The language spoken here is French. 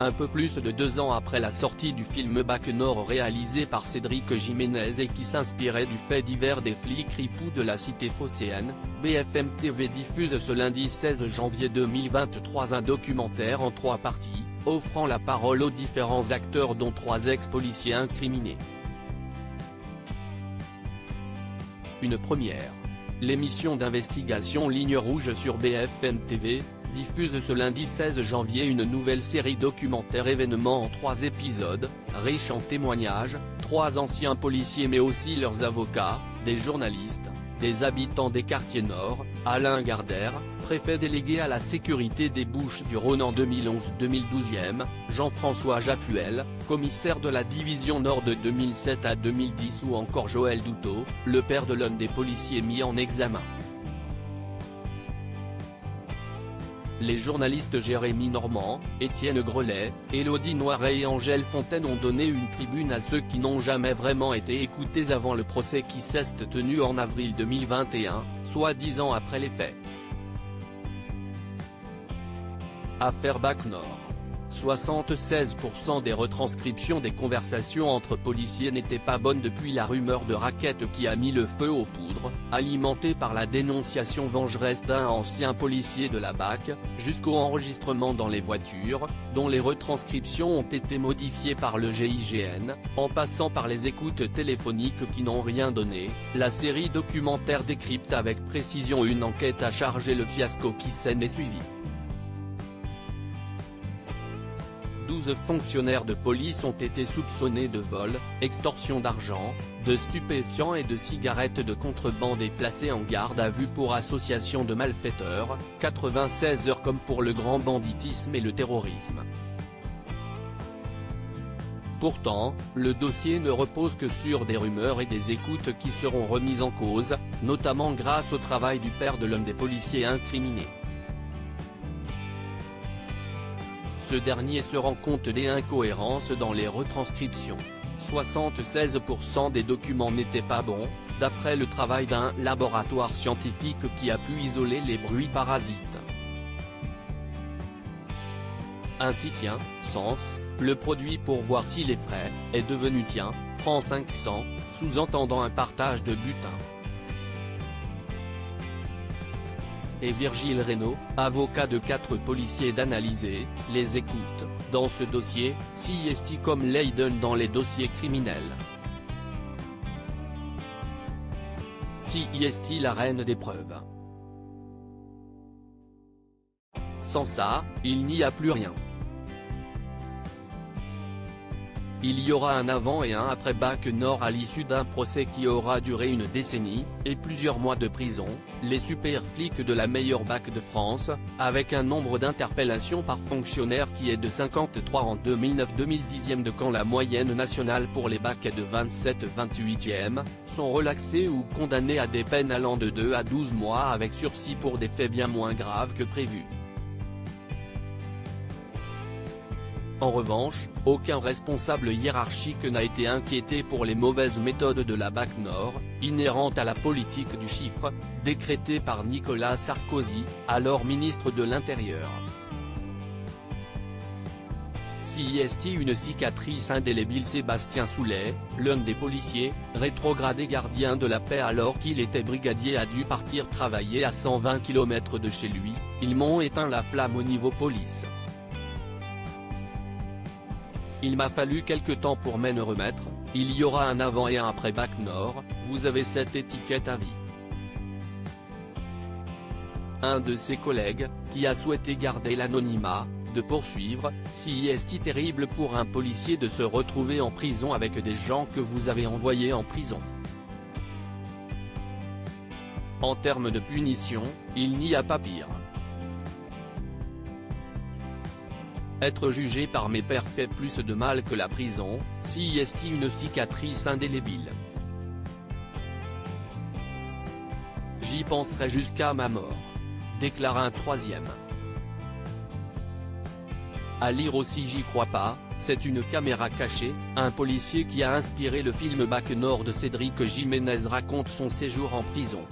Un peu plus de 2 ans après la sortie du film Bac Nord réalisé par Cédric Jiménez et qui s'inspirait du fait divers des flics ripoux de la cité phocéenne, BFM TV diffuse ce lundi 16 janvier 2023 un documentaire en 3 parties, offrant la parole aux différents acteurs dont 3 ex-policiers incriminés. Une première. L'émission d'investigation Ligne Rouge sur BFM TV diffuse ce lundi 16 janvier une nouvelle série documentaire événement en 3 épisodes, riche en témoignages, 3 anciens policiers mais aussi leurs avocats, des journalistes, des habitants des quartiers nord, Alain Gardère, préfet délégué à la sécurité des Bouches-du-Rhône en 2011-2012, Jean-François Jaffuel, commissaire de la division nord de 2007 à 2010 ou encore Joël Douteau, le père de l'un des policiers mis en examen. Les journalistes Jérémy Normand, Étienne Grelet, Élodie Noiret et Angèle Fontaine ont donné une tribune à ceux qui n'ont jamais vraiment été écoutés avant le procès qui s'est tenu en avril 2021, soit 10 ans après les faits. Affaire Bac Nord. 76% des retranscriptions des conversations entre policiers n'étaient pas bonnes depuis la rumeur de racket qui a mis le feu aux poudres, alimentée par la dénonciation vengeresse d'un ancien policier de la BAC, jusqu'au enregistrement dans les voitures, dont les retranscriptions ont été modifiées par le GIGN, en passant par les écoutes téléphoniques qui n'ont rien donné. La série documentaire décrypte avec précision une enquête à charger le fiasco qui s'en est suivi. 12 fonctionnaires de police ont été soupçonnés de vol, extorsion d'argent, de stupéfiants et de cigarettes de contrebande et placés en garde à vue pour association de malfaiteurs, 96 heures comme pour le grand banditisme et le terrorisme. Pourtant, le dossier ne repose que sur des rumeurs et des écoutes qui seront remises en cause, notamment grâce au travail du père de l'un des policiers incriminés. Ce dernier se rend compte des incohérences dans les retranscriptions. 76% des documents n'étaient pas bons, d'après le travail d'un laboratoire scientifique qui a pu isoler les bruits parasites. Ainsi sens, le produit pour voir s'il est frais, est devenu prend 500, sous-entendant un partage de butin. Et Virgile Reynaud, avocat de 4 policiers d'analyser, les écoutes, dans ce dossier, CIST comme Leiden dans les dossiers criminels. CIST la reine des preuves. Sans ça, il n'y a plus rien. Il y aura un avant et un après Bac Nord à l'issue d'un procès qui aura duré une décennie, et plusieurs mois de prison, les super flics de la meilleure BAC de France, avec un nombre d'interpellations par fonctionnaire qui est de 53 en 2009-2010 de quand la moyenne nationale pour les BAC est de 27-28, sont relaxés ou condamnés à des peines allant de 2 à 12 mois avec sursis pour des faits bien moins graves que prévu. En revanche, aucun responsable hiérarchique n'a été inquiété pour les mauvaises méthodes de la BAC Nord, inhérentes à la politique du chiffre, décrétée par Nicolas Sarkozy, alors ministre de l'Intérieur. CIST une cicatrice indélébile. Sébastien Soulet, l'un des policiers, rétrogradé gardien de la paix alors qu'il était brigadier a dû partir travailler à 120 km de chez lui, ils m'ont éteint la flamme au niveau police. Il m'a fallu quelque temps pour m'en remettre, il y aura un avant et un après Bac Nord, vous avez cette étiquette à vie. Un de ses collègues, qui a souhaité garder l'anonymat, de poursuivre, CIST terrible pour un policier de se retrouver en prison avec des gens que vous avez envoyés en prison. En termes de punition, il n'y a pas pire. Être jugé par mes pairs fait plus de mal que la prison, CIST une cicatrice indélébile. J'y penserai jusqu'à ma mort. Déclare un 3e. À lire aussi J'y crois pas, c'est une caméra cachée, un policier qui a inspiré le film Bac Nord de Cédric Jiménez raconte son séjour en prison.